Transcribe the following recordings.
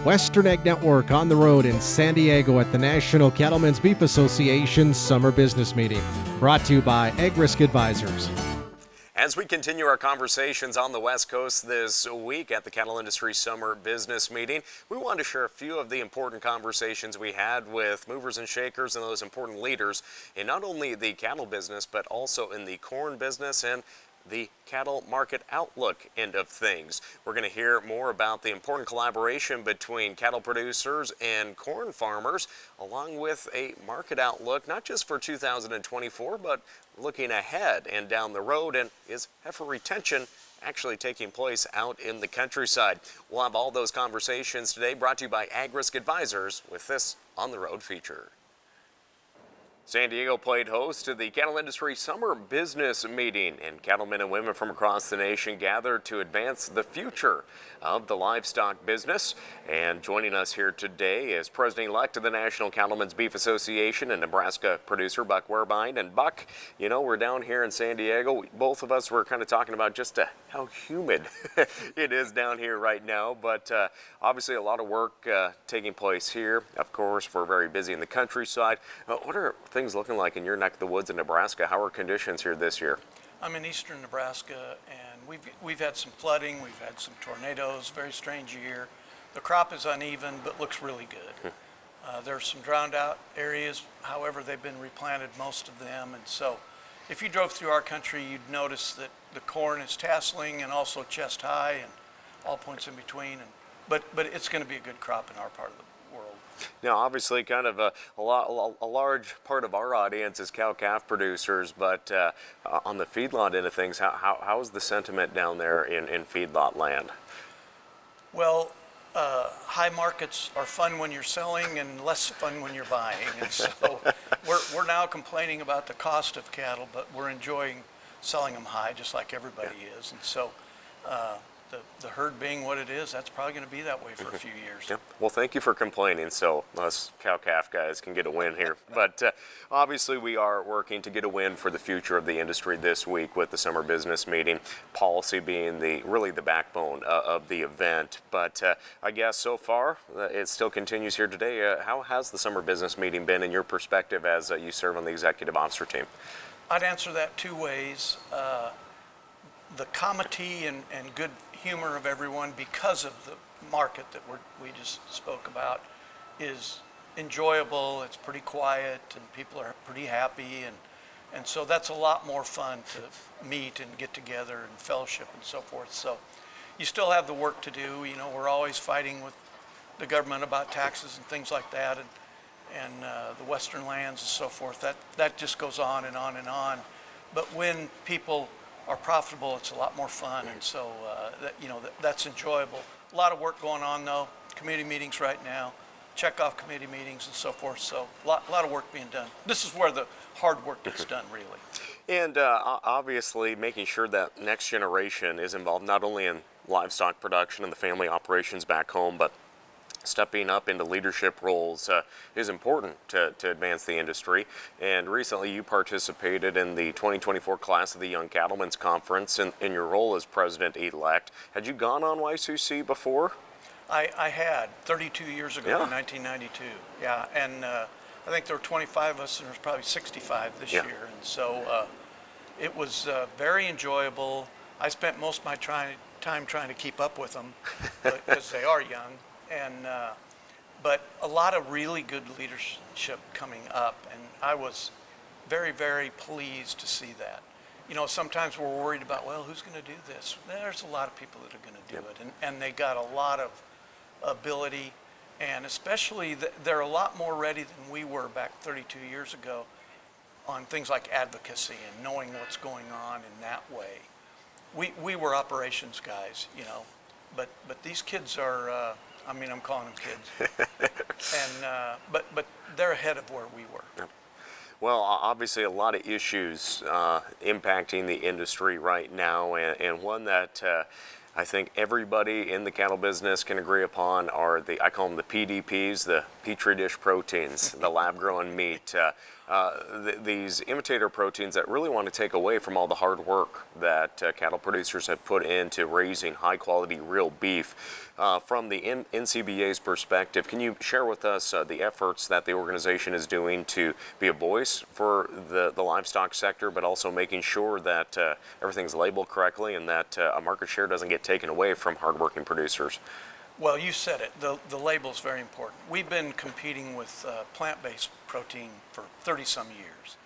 Western Ag Network on the road in San Diego at the National Cattlemen's Beef Association Summer Business Meeting. Brought to you by AgRisk Advisors. As we continue our conversations on the West Coast this week at the Cattle Industry Summer Business Meeting, we wanted to share a few of the important conversations we had with movers and shakers and those important leaders in not only the cattle business, but also in the corn business and the cattle market outlook end of things. We're going to hear more about the important collaboration between cattle producers and corn farmers, along with a market outlook, not just for 2024, but looking ahead and down the road. And is heifer retention actually taking place out in the countryside? We'll have all those conversations today, brought to you by AgRisk Advisors with this On the Road feature. San Diego played host to the Cattle Industry Summer Business Meeting, and cattlemen and women from across the nation gathered to advance the future of the livestock business. And joining us here today is President-elect of the National Cattlemen's Beef Association and Nebraska producer Buck Wehrbein. And Buck, you know, we're down here in San Diego. Both of us were kind of talking about just how humid it is down here right now, but obviously a lot of work taking place here. Of course, we're very busy in the countryside. What are things looking like in your neck of the woods in Nebraska? How are conditions here this year? I'm in eastern Nebraska, and we've had some flooding, we've had some tornadoes, very strange year. The crop is uneven, but looks really good. There's some drowned out areas, however, they've been replanted, most of them, and so if you drove through our country, you'd notice that the corn is tasseling and also chest high and all points in between, but it's going to be a good crop in our part of the world. Now, obviously, kind of a large part of our audience is cow-calf producers, but on the feedlot end of things, how is the sentiment down there in feedlot land? Well, high markets are fun when you're selling and less fun when you're buying, and so we're now complaining about the cost of cattle, but we're enjoying selling them high, just like everybody is, and so the herd being what it is, that's probably going to be that way for a few years. Yeah. Well, thank you for complaining, so us cow-calf guys can get a win here. But obviously we are working to get a win for the future of the industry this week with the Summer Business Meeting, policy being really the backbone of the event. But I guess so far it still continues here today. How has the Summer Business Meeting been in your perspective as you serve on the executive officer team? I'd answer that two ways. The comity and good humor of everyone, because of the market that we just spoke about, is enjoyable. It's pretty quiet and people are pretty happy, and so that's a lot more fun to meet and get together and fellowship and so forth. So you still have the work to do. You know, we're always fighting with the government about taxes and things like that, and the western lands and so forth. That just goes on and on and on. But when people are profitable, it's a lot more fun, and so that's enjoyable. A lot of work going on though, committee meetings right now, check off committee meetings and so forth, so a lot of work being done. This is where the hard work gets done, really. And obviously making sure that next generation is involved not only in livestock production and the family operations back home, but stepping up into leadership roles is important to advance the industry. And recently you participated in the 2024 class of the Young Cattlemen's Conference in your role as president-elect. Had you gone on YCC before? I had 32 years ago, in 1992. Yeah, and I think there were 25 of us, and there's probably 65 this year. And so it was very enjoyable. I spent most of my time trying to keep up with them because they are young. And but a lot of really good leadership coming up, and I was very, very pleased to see that. You know, sometimes we're worried about, well, who's going to do this? There's a lot of people that are going to do it, and they got a lot of ability, and especially they're a lot more ready than we were back 32 years ago on things like advocacy and knowing what's going on in that way. We were operations guys, you know, but these kids are. I'm calling them kids, and but they're ahead of where we were. Well, obviously a lot of issues impacting the industry right now, and one that I think everybody in the cattle business can agree upon are I call them the PDPs, the Petri dish proteins, the lab-grown meat. these imitator proteins that really want to take away from all the hard work that cattle producers have put into raising high quality real beef. From the NCBA's perspective, can you share with us the efforts that the organization is doing to be a voice for the livestock sector, but also making sure that everything's labeled correctly and that a market share doesn't get taken away from hardworking producers? Well, you said it. The label is very important. We've been competing with plant-based protein for 30-some years,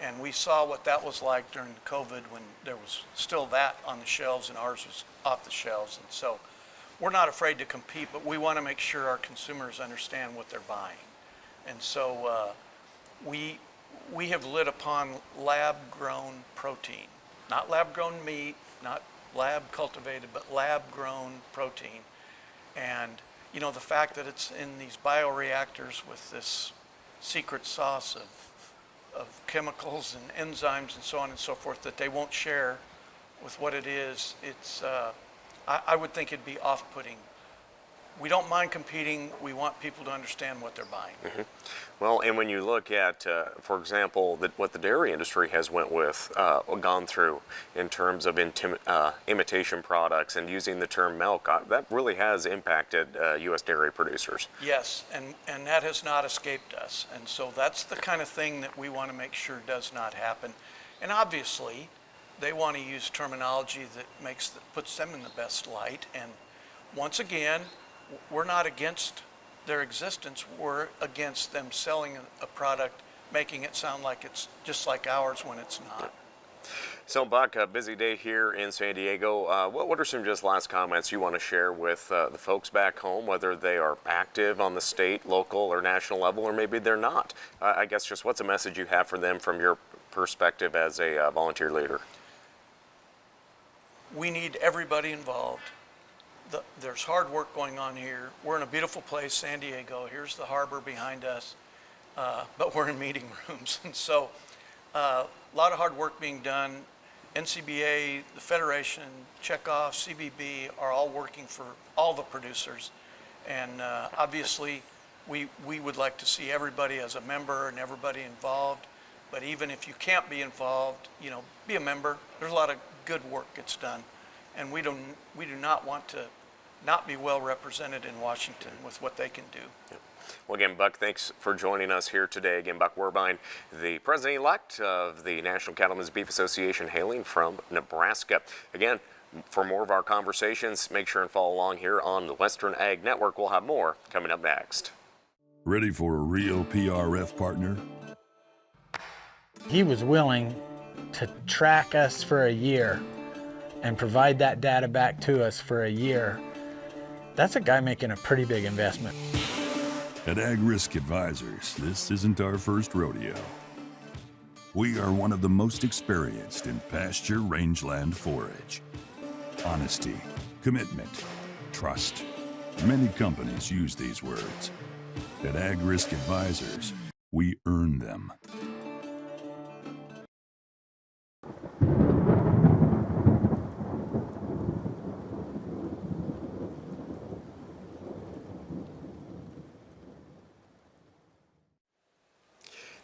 and we saw what that was like during COVID when there was still that on the shelves and ours was off the shelves. And so we're not afraid to compete, but we want to make sure our consumers understand what they're buying. And so we have lit upon lab-grown protein, not lab-grown meat, not lab-cultivated, but lab-grown protein. And you know, the fact that it's in these bioreactors with this secret sauce of chemicals and enzymes and so on and so forth that they won't share with what it is, it's I would think it'd be off-putting. We don't mind competing. We want people to understand what they're buying. Mm-hmm. Well, and when you look at, for example, what the dairy industry has gone through in terms of imitation products and using the term milk, that really has impacted U.S. dairy producers. Yes, and that has not escaped us. And so that's the kind of thing that we want to make sure does not happen. And obviously, they want to use terminology that puts them in the best light. And once again, we're not against their existence. We're against them selling a product, making it sound like it's just like ours when it's not. So, Buck, a busy day here in San Diego. What are some just last comments you want to share with the folks back home, whether they are active on the state, local, or national level, or maybe they're not? I guess just what's a message you have for them from your perspective as a volunteer leader? We need everybody involved. There's hard work going on here. We're in a beautiful place, San Diego. Here's the harbor behind us, but we're in meeting rooms. And so a lot of hard work being done. NCBA, the Federation, Checkoff, CBB are all working for all the producers. And obviously, we would like to see everybody as a member and everybody involved. But even if you can't be involved, you know, be a member. There's a lot of good work gets done. And we do not want to not be well represented in Washington with what they can do. Yeah. Well, again, Buck, thanks for joining us here today. Again, Buck Werbine, the president-elect of the National Cattlemen's Beef Association, hailing from Nebraska. Again, for more of our conversations, make sure and follow along here on the Western Ag Network. We'll have more coming up next. Ready for a real PRF partner? He was willing to track us for a year and provide that data back to us for a year. That's a guy making a pretty big investment. At AgRisk Advisors, this isn't our first rodeo. We are one of the most experienced in pasture rangeland forage. Honesty, commitment, trust. Many companies use these words. At AgRisk Advisors, we earn them.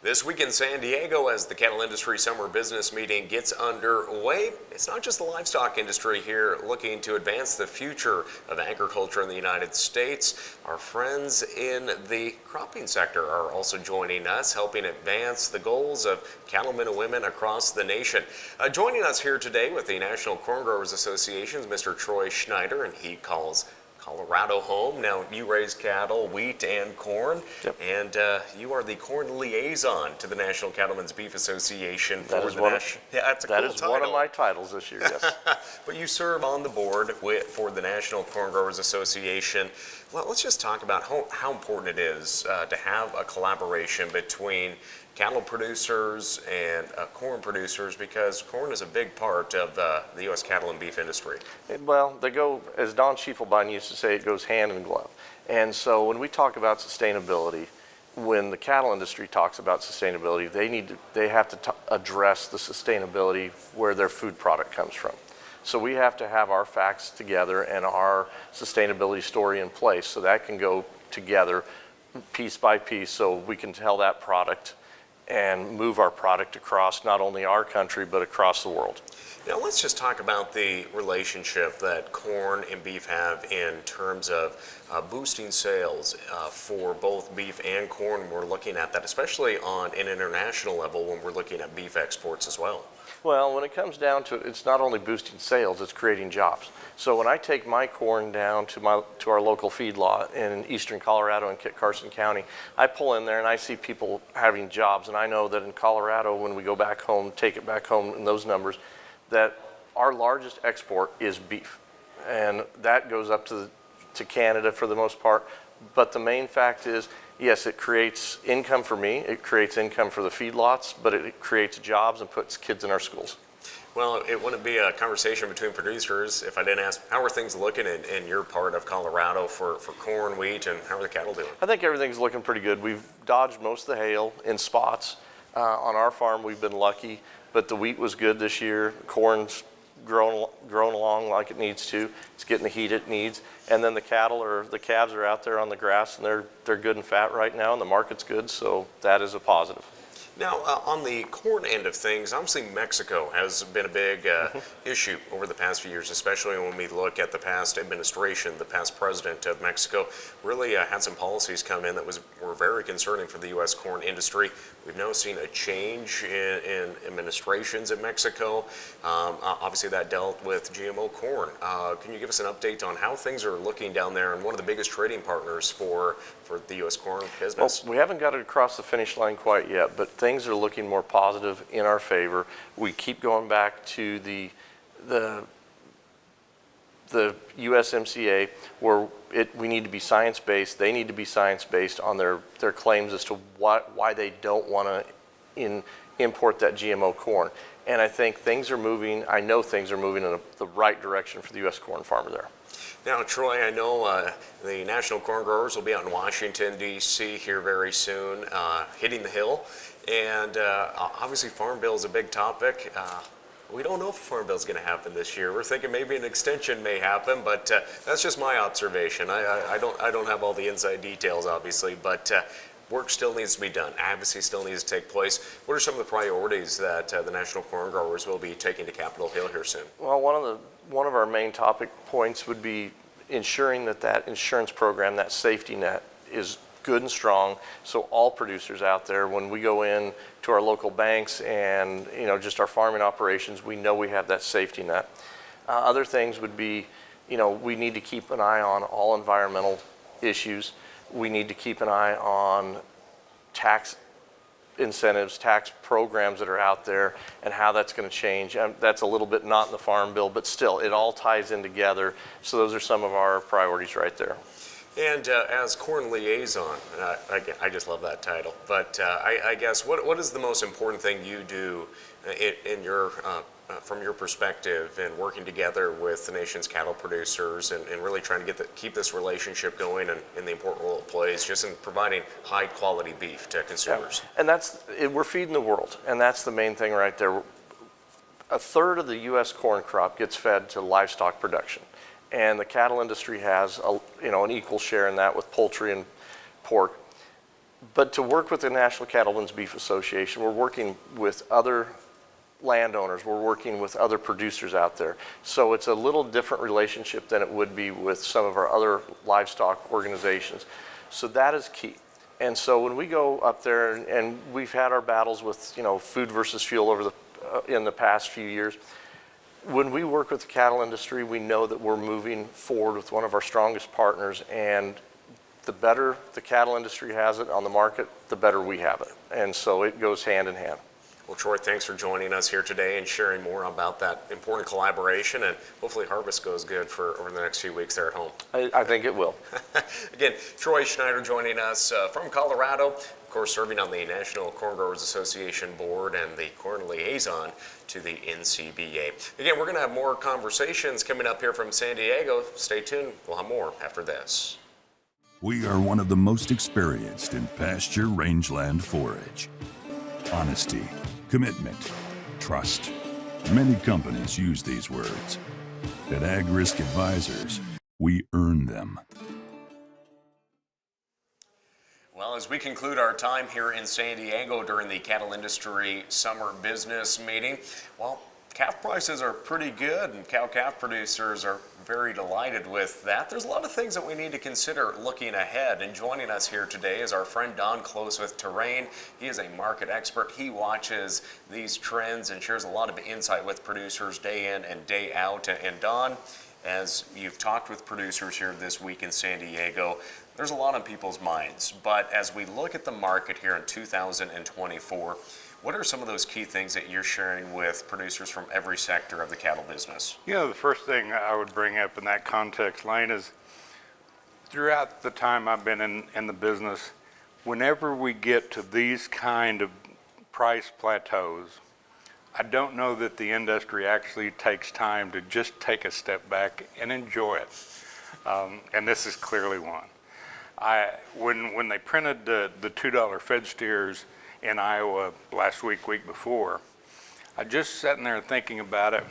This week in San Diego, as the Cattle Industry Summer Business Meeting gets underway, it's not just the livestock industry here looking to advance the future of agriculture in the United States. Our friends in the cropping sector are also joining us, helping advance the goals of cattlemen and women across the nation. Joining us here today with the National Corn Growers Association is Mr. Troy Schneider, and he calls Colorado home. Now, you raise cattle, wheat, and corn, Yep. and you are the corn liaison to the National Cattlemen's Beef Association. That is one of my titles this year, yes. But you serve on the board for the National Corn Growers Association. Well, let's just talk about how important it is to have a collaboration between cattle producers and corn producers, because corn is a big part of the U.S. cattle and beef industry. Well, they go, as Don Schiefelbein used to say, it goes hand in glove. And so when we talk about sustainability, when the cattle industry talks about sustainability, they have to address the sustainability where their food product comes from. So we have to have our facts together and our sustainability story in place so that can go together piece by piece so we can tell that product and move our product across not only our country, but across the world. Now let's just talk about the relationship that corn and beef have in terms of boosting sales for both beef and corn. We're looking at that, especially on an international level when we're looking at beef exports as well. Well, when it comes down to it, it's not only boosting sales, it's creating jobs. So when I take my corn down to our local feedlot in eastern Colorado and Kit Carson County, I pull in there and I see people having jobs. And I know that in Colorado, when we go back home, take it back home in those numbers, that our largest export is beef. And that goes up to Canada for the most part. But the main fact is, yes, it creates income for me, it creates income for the feedlots, but it creates jobs and puts kids in our schools. Well, it wouldn't be a conversation between producers if I didn't ask, how are things looking in your part of Colorado for corn, wheat, and how are the cattle doing? I think everything's looking pretty good. We've dodged most of the hail in spots. On our farm, we've been lucky, but the wheat was good this year. Corn's grown along like it needs to. It's getting the heat it needs. And then the cattle or the calves are out there on the grass, and they're good and fat right now, and the market's good, so that is a positive. Now, on the corn end of things, obviously Mexico has been a big issue over the past few years, especially when we look at the past administration. The past president of Mexico really had some policies come in that were very concerning for the U.S. corn industry. We've now seen a change in administrations in Mexico. Obviously, that dealt with GMO corn. Can you give us an update on how things are looking down there and one of the biggest trading partners for the U.S. corn business? Well, we haven't got it across the finish line quite yet, but things are looking more positive in our favor. We keep going back to the USMCA, where we need to be science-based. They need to be science-based on their claims as to why they don't want to import that GMO corn. And I think things are moving, I know things are moving in the right direction for the U.S. corn farmer there. Now, Troy, I know the National Corn Growers will be out in Washington, D.C. here very soon, hitting the Hill. And obviously, Farm Bill is a big topic. We don't know if a Farm Bill is going to happen this year. We're thinking maybe an extension may happen, but that's just my observation. I don't have all the inside details, obviously, but work still needs to be done. Advocacy still needs to take place. What are some of the priorities that the National Corn Growers will be taking to Capitol Hill here soon? Well, one of our main topic points would be ensuring that insurance program, that safety net, is good and strong, so all producers out there, when we go in to our local banks and just our farming operations, we know we have that safety net. Other things would be, we need to keep an eye on all environmental issues. We need to keep an eye on tax incentives, tax programs that are out there, and how that's going to change. That's a little bit not in the Farm Bill, but still, it all ties in together. So those are some of our priorities right there. And as corn liaison, I just love that title. But I guess what is the most important thing you do in your from your perspective in working together with the nation's cattle producers and really trying to keep this relationship going and the important role it plays just in providing high quality beef to consumers? Yeah. And we're feeding the world, and that's the main thing right there. A third of the U.S. corn crop gets fed to livestock production. And the cattle industry has an equal share in that with poultry and pork. But to work with the National Cattlemen's Beef Association, we're working with other landowners, we're working with other producers out there. So it's a little different relationship than it would be with some of our other livestock organizations. So that is key. And so when we go up there, and we've had our battles with food versus fuel in the past few years, when we work with the cattle industry, we know that we're moving forward with one of our strongest partners, and the better the cattle industry has it on the market, the better we have it. And so it goes hand in hand. Well, Troy, thanks for joining us here today and sharing more about that important collaboration, and hopefully harvest goes good for over the next few weeks there at home. I think it will. Again, Troy Schneider joining us from Colorado, of course serving on the National Corn Growers Association board and the corn liaison to the NCBA. Again, we're going to have more conversations coming up here from San Diego. Stay tuned. We'll have more after this. We are one of the most experienced in pasture rangeland forage. Honesty, commitment, trust. Many companies use these words. At AgRisk Advisors, we earn them. Well, as we conclude our time here in San Diego during the cattle industry summer business meeting, well, calf prices are pretty good and cow-calf producers are very delighted with that. There's a lot of things that we need to consider looking ahead, and joining us here today is our friend Don Close with Terrain. He is a market expert. He watches these trends and shares a lot of insight with producers day in and day out. And Don, as you've talked with producers here this week in San Diego, there's a lot on people's minds, but as we look at the market here in 2024, what are some of those key things that you're sharing with producers from every sector of the cattle business? You know, the first thing I would bring up in that context, Lane, is throughout the time I've been in the business, whenever we get to these kind of price plateaus, I don't know that the industry actually takes time to just take a step back and enjoy it. And this is clearly one. When they printed the $2 fed steers in Iowa last week before, I just sat in there thinking about it,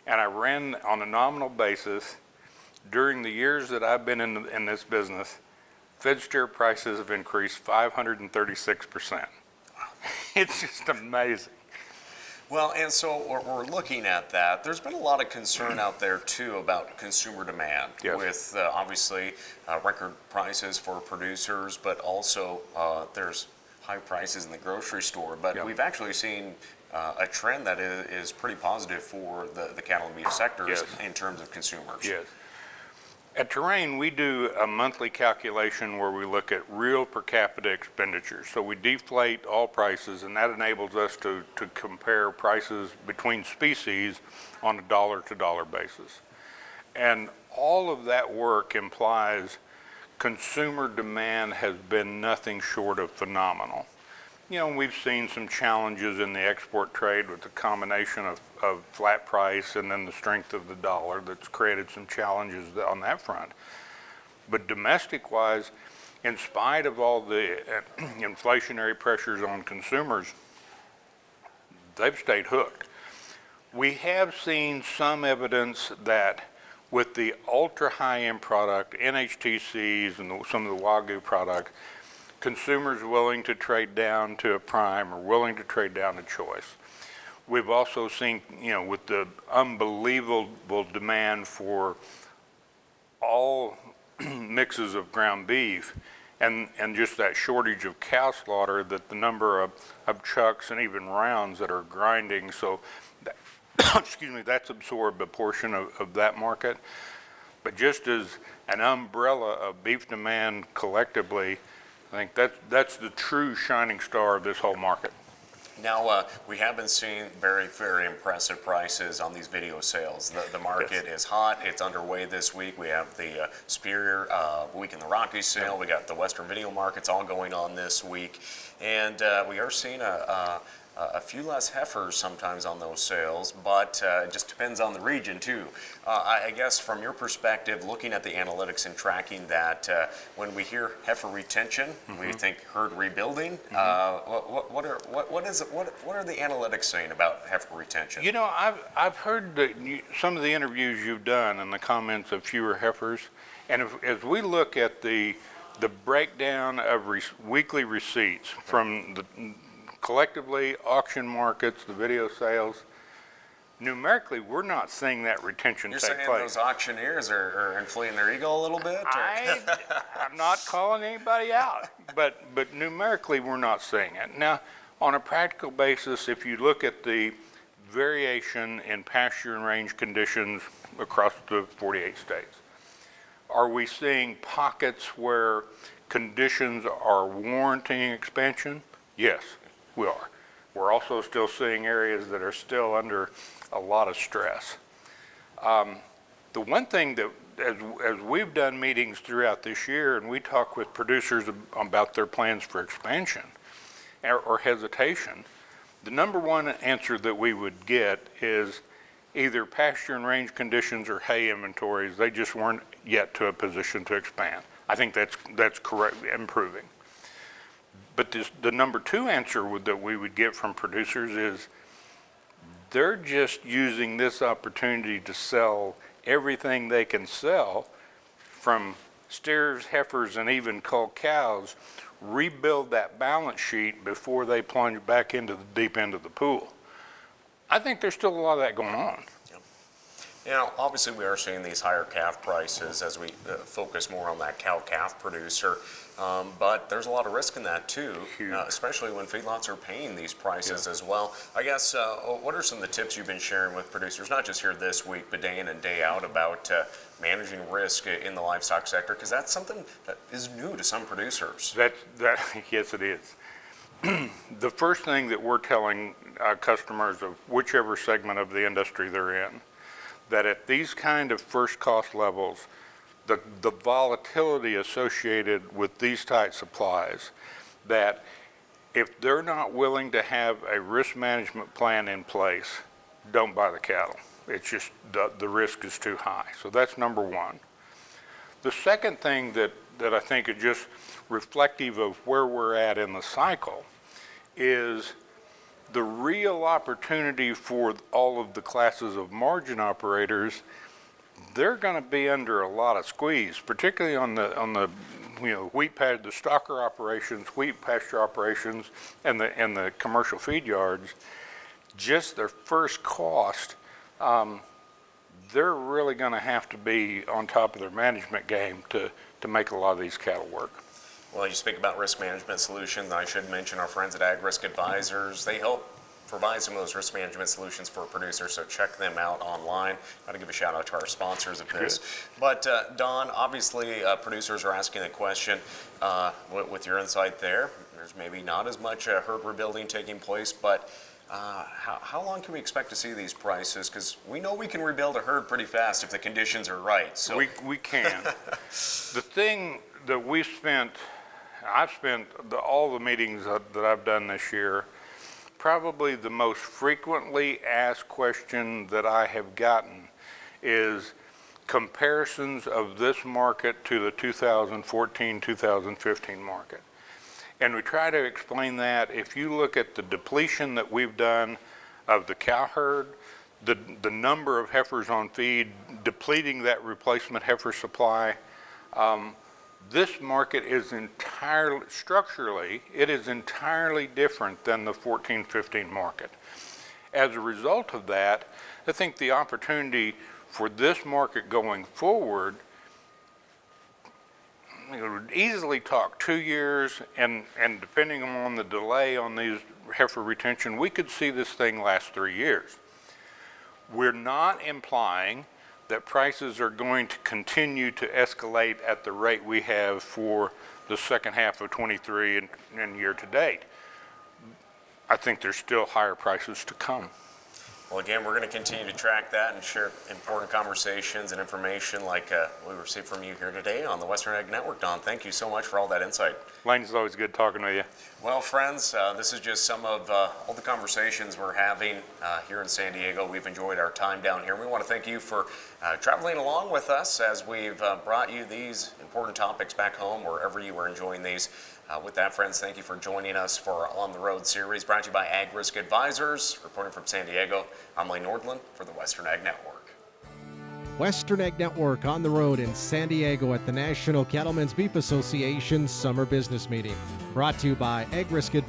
and I ran on a nominal basis. During the years that I've been in this business, fed steer prices have increased 536%. It's just amazing. Well, and so we're looking at that. There's been a lot of concern out there, too, about consumer demand, yes, with obviously record prices for producers, but also there's high prices in the grocery store. But yep, we've actually seen a trend that is pretty positive for the cattle and beef sectors, yes, in terms of consumers. Yes. At Terrain, we do a monthly calculation where we look at real per capita expenditures. So we deflate all prices, and that enables us to compare prices between species on a dollar-to-dollar basis. And all of that work implies consumer demand has been nothing short of phenomenal. You know, we've seen some challenges in the export trade with the combination of flat price and then the strength of the dollar that's created some challenges on that front. But domestic-wise, in spite of all the inflationary pressures on consumers, they've stayed hooked. We have seen some evidence that with the ultra high-end product, NHTCs and some of the Wagyu product, consumers willing to trade down to a prime or willing to trade down to choice. We've also seen, you know, with the unbelievable demand for all mixes of ground beef and just that shortage of cow slaughter, that the number of chucks and even rounds that are grinding, so that, excuse me, that's absorbed a portion of that market. But just as an umbrella of beef demand collectively, I think that's the true shining star of this whole market. Now, we have been seeing very, very impressive prices on these video sales. The market, yes, is hot. It's underway this week. We have the Superior Week in the Rockies sale. We got the Western video markets all going on this week. And we are seeing a few less heifers sometimes on those sales, but it just depends on the region too. I guess from your perspective, looking at the analytics and tracking that, when we hear heifer retention, mm-hmm, we think herd rebuilding. Mm-hmm. What are the analytics saying about heifer retention? You know, I've heard some of the interviews you've done and the comments of fewer heifers, and as we look at the breakdown of weekly receipts from the collectively, auction markets, the video sales, numerically, we're not seeing that retention take place. You're saying those auctioneers are inflating their ego a little bit? I'm not calling anybody out, but numerically, we're not seeing it. Now, on a practical basis, if you look at the variation in pasture and range conditions across the 48 states, are we seeing pockets where conditions are warranting expansion? Yes. We are. We're also still seeing areas that are still under a lot of stress. The one thing that, as we've done meetings throughout this year, and we talk with producers about their plans for expansion or hesitation, the number one answer that we would get is either pasture and range conditions or hay inventories. They just weren't yet to a position to expand. I think that's correct, improving. But the number two answer that we would get from producers is they're just using this opportunity to sell everything they can sell from steers, heifers, and even cull cows rebuild that balance sheet before they plunge back into the deep end of the pool. I think there's still a lot of that going on. You know, obviously we are seeing these higher calf prices as we focus more on that cow-calf producer, but there's a lot of risk in that too, especially when feedlots are paying these prices as well. I guess, what are some of the tips you've been sharing with producers, not just here this week, but day in and day out, about managing risk in the livestock sector? Because that's something that is new to some producers. Yes, it is. The first thing that we're telling customers of whichever segment of the industry they're in, that at these kind of first cost levels, the volatility associated with these tight supplies, that if they're not willing to have a risk management plan in place, don't buy the cattle. It's just the risk is too high. So that's number one. The second thing that I think is just reflective of where we're at in the cycle is the real opportunity for all of the classes of margin operators. They're going to be under a lot of squeeze, particularly on the wheat pasture, the stocker operations, wheat pasture operations, and the commercial feed yards. Just their first cost, they're really going to have to be on top of their management game to make a lot of these cattle work. Well, you speak about risk management solutions. I should mention our friends at AgRisk Advisors. They help provide some of those risk management solutions for producers, so check them out online. Got to give a shout out to our sponsors of this. But Don, obviously producers are asking the question, with your insight there, there's maybe not as much herd rebuilding taking place, but how long can we expect to see these prices? Because we know we can rebuild a herd pretty fast if the conditions are right. So we can. The thing that I've spent all the meetings that I've done this year, probably the most frequently asked question that I have gotten is comparisons of this market to the 2014-2015 market. And we try to explain that if you look at the depletion that we've done of the cow herd, the number of heifers on feed, depleting that replacement heifer supply, this market is entirely, structurally, it is entirely different than the 14-15 market. As a result of that, I think the opportunity for this market going forward, we would easily talk 2 years, and depending on the delay on these heifer retention, we could see this thing last 3 years. We're not implying that prices are going to continue to escalate at the rate we have for the second half of 23 and year to date. I think there's still higher prices to come. Well, again, we're going to continue to track that and share important conversations and information like we received from you here today on the Western Ag Network. Don, thank you so much for all that insight. Lane, it's always good talking with you. Well, friends, this is just some of all the conversations we're having here in San Diego. We've enjoyed our time down here. We want to thank you for traveling along with us as we've brought you these important topics back home, wherever you are enjoying these. With that, friends, thank you for joining us for our On the Road series, brought to you by AgRisk Advisors. Reporting from San Diego, I'm Lane Nordland for the Western Ag Network. Western Ag Network on the road in San Diego at the National Cattlemen's Beef Association Summer Business Meeting. Brought to you by AgRisk Advisors.